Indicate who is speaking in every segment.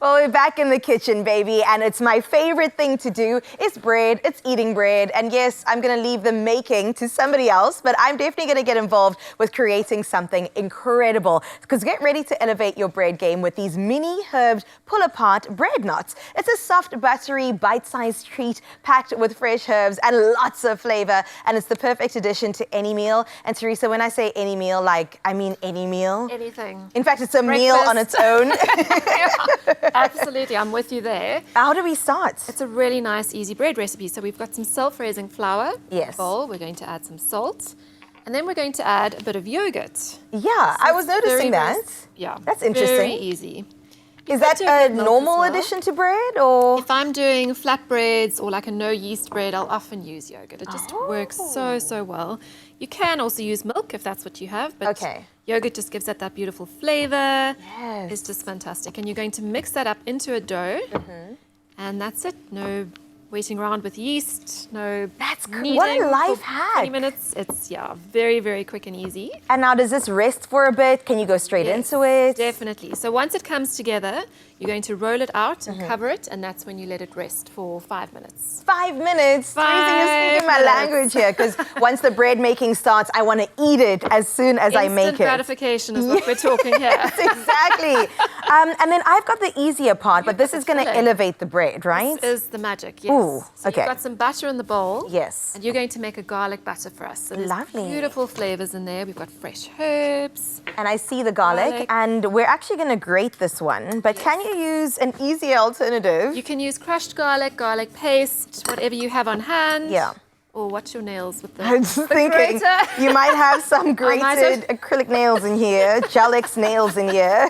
Speaker 1: Well, we're back in the kitchen, baby, and it's my favorite thing to do. It's bread, it's eating bread, and yes, I'm gonna leave the making to somebody else, but I'm definitely gonna get involved with creating something incredible. Because get ready to elevate your bread game with these mini herbed pull-apart bread knots. It's a soft, buttery, bite-sized treat packed with fresh herbs and lots of flavor, and it's the perfect addition to any meal. And Teresa, when I say any meal, I mean any meal.
Speaker 2: Anything.
Speaker 1: In fact, it's a meal on its own.
Speaker 2: Yeah, absolutely, I'm with you there.
Speaker 1: How do we start?
Speaker 2: It's a really nice, easy bread recipe. So we've got some self-raising flour in
Speaker 1: Yes.
Speaker 2: a bowl. We're going to add some salt, and then we're going to add a bit of yogurt.
Speaker 1: Yeah, I was noticing that.
Speaker 2: Yeah,
Speaker 1: That's interesting.
Speaker 2: Very easy.
Speaker 1: Is that a normal addition to bread, or?
Speaker 2: If I'm doing flatbreads or like a no yeast bread, I'll often use yogurt. It just works so well. You can also use milk if that's what you have, but yogurt just gives it that beautiful flavor.
Speaker 1: Yes.
Speaker 2: It's just fantastic. And you're going to mix that up into a dough, and that's it. No waiting around with yeast, no kneading
Speaker 1: what a life
Speaker 2: for
Speaker 1: hack.
Speaker 2: 20 minutes. It's, very, very quick and easy.
Speaker 1: And now does this rest for a bit? Can you go straight into it?
Speaker 2: Definitely. So once it comes together, you're going to roll it out and cover it, and that's when you let it rest for 5 minutes.
Speaker 1: 5 minutes? Teresa, you're speaking my language here, because once the bread making starts, I want to eat it as soon as I make it.
Speaker 2: Instant gratification is what we're talking here.
Speaker 1: Yes, exactly. And then I've got the easier part, but this is going to elevate the bread, right?
Speaker 2: This is the magic, yes.
Speaker 1: Ooh,
Speaker 2: so you've got some butter in the bowl.
Speaker 1: Yes.
Speaker 2: And you're going to make a garlic butter for us. So there's
Speaker 1: Lovely.
Speaker 2: beautiful flavors in there. We've got fresh herbs.
Speaker 1: And I see the garlic, and we're actually going to grate this one, but can you use an easier alternative?
Speaker 2: You can use crushed garlic, garlic paste, whatever you have on hand.
Speaker 1: Yeah.
Speaker 2: Or watch your nails with the
Speaker 1: I'm just thinking,
Speaker 2: grater.
Speaker 1: you might have some grated acrylic nails in here, Gel-X nails in here.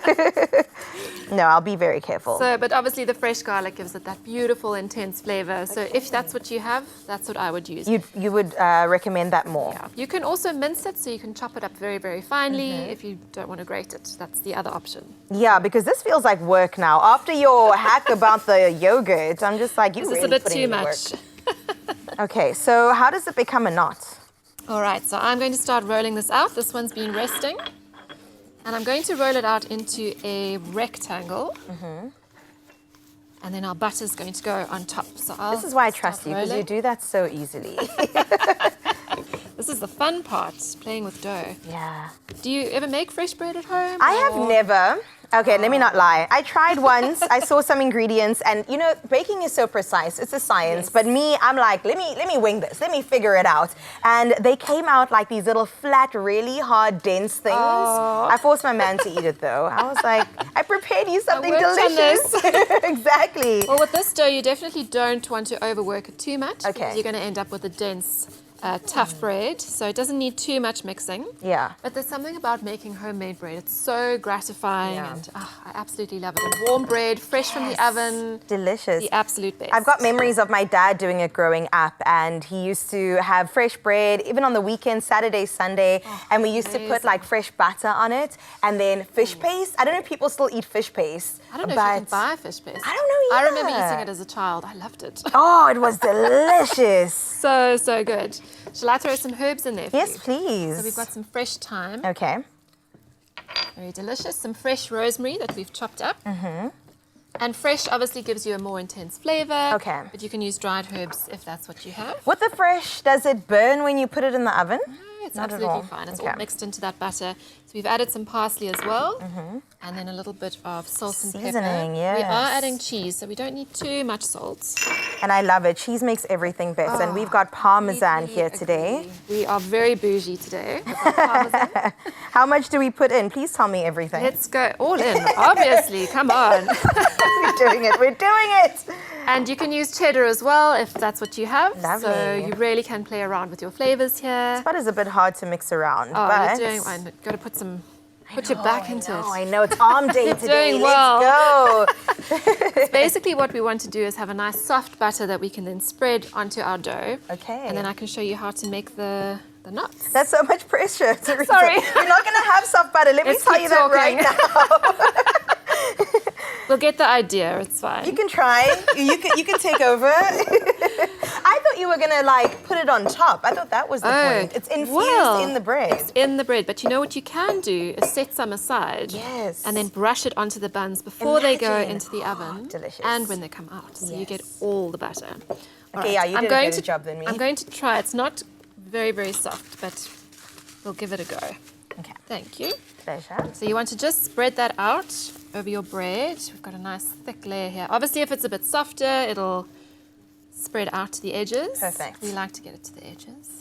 Speaker 1: No, I'll be very careful.
Speaker 2: So, but obviously the fresh garlic gives it that beautiful, intense flavor. So if that's what you have, that's what I would use.
Speaker 1: You would recommend that more?
Speaker 2: Yeah. You can also mince it, so you can chop it up very, very finely if you don't want to grate it. That's the other option.
Speaker 1: Yeah, because this feels like work now. After your hack about the yogurt, I'm just like, you really
Speaker 2: This is a bit
Speaker 1: putting
Speaker 2: too
Speaker 1: in the
Speaker 2: much.
Speaker 1: work. Okay, so how does it become a knot?
Speaker 2: All right, so I'm going to start rolling this out. This one's been resting. And I'm going to roll it out into a rectangle. And then our butter's going to go on top. So
Speaker 1: This is why I trust you, because you do that so easily.
Speaker 2: This is the fun part, playing with dough.
Speaker 1: Yeah.
Speaker 2: Do you ever make fresh bread at home?
Speaker 1: I have never. Okay, let me not lie. I tried once. I saw some ingredients, and you know, baking is so precise. It's a science. But me, I'm like, let me wing this. Let me figure it out. And they came out like these little flat, really hard, dense things. I forced my man to eat it though. I was like, I prepared you something delicious. Exactly.
Speaker 2: Well, with this dough, you definitely don't want to overwork it too much.
Speaker 1: Okay.
Speaker 2: Because you're going to end up with a dense, tough bread. So it doesn't need too much mixing.
Speaker 1: Yeah.
Speaker 2: But there's something about making homemade bread. It's so gratifying, and I absolutely love it. And warm bread, fresh from the oven.
Speaker 1: Delicious.
Speaker 2: The absolute best.
Speaker 1: I've got memories of my dad doing it growing up, and he used to have fresh bread, even on the weekend, Saturday, Sunday, and we used to put like fresh butter on it, and then fish paste. I don't know if people still eat fish paste.
Speaker 2: I don't know if you can buy fish paste.
Speaker 1: I don't know either.
Speaker 2: I remember eating it as a child. I loved it.
Speaker 1: Oh, it was delicious.
Speaker 2: So good. Shall I throw some herbs in there for you?
Speaker 1: Yes, please.
Speaker 2: So we've got some fresh thyme.
Speaker 1: Okay.
Speaker 2: Very delicious. Some fresh rosemary that we've chopped up. And fresh obviously gives you a more intense flavor.
Speaker 1: Okay.
Speaker 2: But you can use dried herbs if that's what you have.
Speaker 1: With the fresh, does it burn when you put it in the oven?
Speaker 2: No, it's
Speaker 1: Not at
Speaker 2: absolutely
Speaker 1: all.
Speaker 2: fine. It's
Speaker 1: Okay.
Speaker 2: all mixed into that butter. So we've added some parsley as well. And then a little bit of salt and
Speaker 1: Seasoning,
Speaker 2: pepper.
Speaker 1: yes.
Speaker 2: We are adding cheese, so we don't need too much salt.
Speaker 1: And I love it. Cheese makes everything better. And we've got Parmesan here today.
Speaker 2: We are very bougie today with our Parmesan.
Speaker 1: How much do we put in? Please tell me everything.
Speaker 2: Let's go all in, obviously. Come on.
Speaker 1: We're doing it. We're doing it.
Speaker 2: And you can use cheddar as well if that's what you have.
Speaker 1: Lovely.
Speaker 2: So you really can play around with your flavors here.
Speaker 1: Butter's a bit hard to mix around.
Speaker 2: Oh,
Speaker 1: but
Speaker 2: you're doing fine. Got to put your back into it.
Speaker 1: I know, it's arm day today.
Speaker 2: doing well.
Speaker 1: Let's go.
Speaker 2: Basically what we want to do is have a nice soft butter that we can then spread onto our dough.
Speaker 1: Okay.
Speaker 2: And then I can show you how to make the knots.
Speaker 1: That's so much pressure, Teresa.
Speaker 2: Sorry.
Speaker 1: You're not going to have soft butter. Let me
Speaker 2: Let's
Speaker 1: tell
Speaker 2: keep
Speaker 1: you that right
Speaker 2: talking.
Speaker 1: now.
Speaker 2: We'll get the idea. It's fine.
Speaker 1: You can try. You can take over. I thought you were gonna like put it on top. I thought that was the point. It's infused in the bread.
Speaker 2: It's in the bread, but you know what you can do is set some aside.
Speaker 1: Yes.
Speaker 2: And then brush it onto the buns before they go
Speaker 1: Imagine.
Speaker 2: into the oven.
Speaker 1: Delicious.
Speaker 2: And when they come out. So you get all the butter. All
Speaker 1: Okay, yeah, you
Speaker 2: I'm
Speaker 1: did a
Speaker 2: going
Speaker 1: better
Speaker 2: to,
Speaker 1: job than me.
Speaker 2: I'm going to try. It's not very, very soft, but we'll give it a go.
Speaker 1: Okay.
Speaker 2: Thank you.
Speaker 1: Pleasure.
Speaker 2: So you want to just spread that out over your bread. We've got a nice thick layer here. Obviously, if it's a bit softer, it'll spread out to the edges.
Speaker 1: Perfect.
Speaker 2: We like to get it to the edges.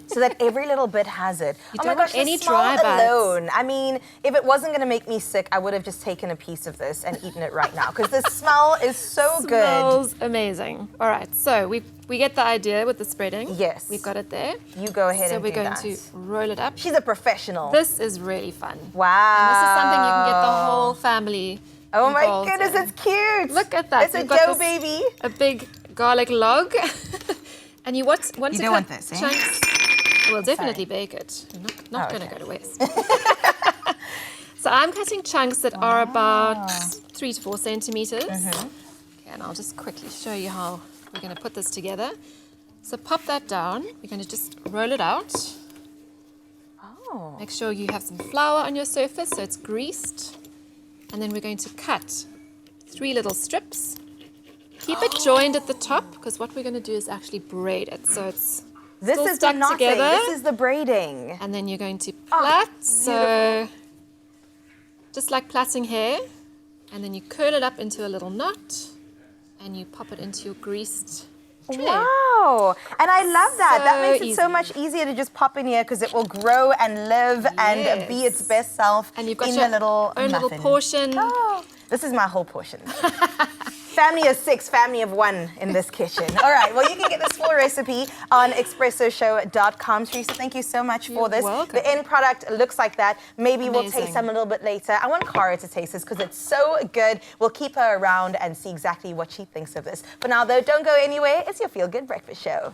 Speaker 1: So that every little bit has it.
Speaker 2: You
Speaker 1: oh
Speaker 2: don't
Speaker 1: my gosh,
Speaker 2: want any
Speaker 1: the smell
Speaker 2: dry bites.
Speaker 1: alone. I mean, if it wasn't going to make me sick, I would have just taken a piece of this and eaten it right now because the smell is so good.
Speaker 2: Smells amazing. All right, so we get the idea with the spreading.
Speaker 1: Yes.
Speaker 2: We've got it there.
Speaker 1: You go ahead
Speaker 2: So
Speaker 1: and
Speaker 2: we're
Speaker 1: do
Speaker 2: going
Speaker 1: that.
Speaker 2: to roll it up.
Speaker 1: She's a professional.
Speaker 2: This is really fun.
Speaker 1: Wow.
Speaker 2: And this is something you can get the whole family
Speaker 1: Oh my
Speaker 2: involved
Speaker 1: goodness,
Speaker 2: in.
Speaker 1: it's cute.
Speaker 2: Look at that.
Speaker 1: It's a
Speaker 2: We've got
Speaker 1: dough
Speaker 2: this-
Speaker 1: baby.
Speaker 2: A big garlic log. And you want to
Speaker 1: don't
Speaker 2: cut
Speaker 1: want this, eh?
Speaker 2: chunks. We'll definitely bake it. Not
Speaker 1: Oh,
Speaker 2: going to
Speaker 1: okay.
Speaker 2: go to waste. So I'm cutting chunks that are about 3 to 4 centimeters. Okay, and I'll just quickly show you how we're going to put this together. So pop that down. We're going to just roll it out.
Speaker 1: Oh.
Speaker 2: Make sure you have some flour on your surface so it's greased. And then we're going to cut 3 little strips. Keep it joined at the top because what we're going to do is actually braid it. So it's
Speaker 1: This
Speaker 2: still
Speaker 1: is the
Speaker 2: stuck
Speaker 1: knotting.
Speaker 2: together.
Speaker 1: This is the braiding.
Speaker 2: And then you're going to plait. So just like plaiting hair. And then you curl it up into a little knot. And you pop it into your greased tray.
Speaker 1: Wow. And I love that. That
Speaker 2: So
Speaker 1: makes it so
Speaker 2: easy.
Speaker 1: much easier to just pop in here because it will grow and live and be its
Speaker 2: Yes.
Speaker 1: best self
Speaker 2: And you've got
Speaker 1: in
Speaker 2: your
Speaker 1: the little
Speaker 2: own
Speaker 1: muffin.
Speaker 2: little portion.
Speaker 1: Oh, this is my whole portion. Family of 6, family of 1 in this kitchen. All right, well, you can get this full recipe on expressoshow.com. Teresa, thank you so much for
Speaker 2: You're
Speaker 1: this.
Speaker 2: welcome.
Speaker 1: The end product looks like that. Maybe we'll taste
Speaker 2: Amazing.
Speaker 1: some a little bit later. I want Cara to taste this because it's so good. We'll keep her around and see exactly what she thinks of this. For now, though, don't go anywhere. It's your Feel Good Breakfast Show.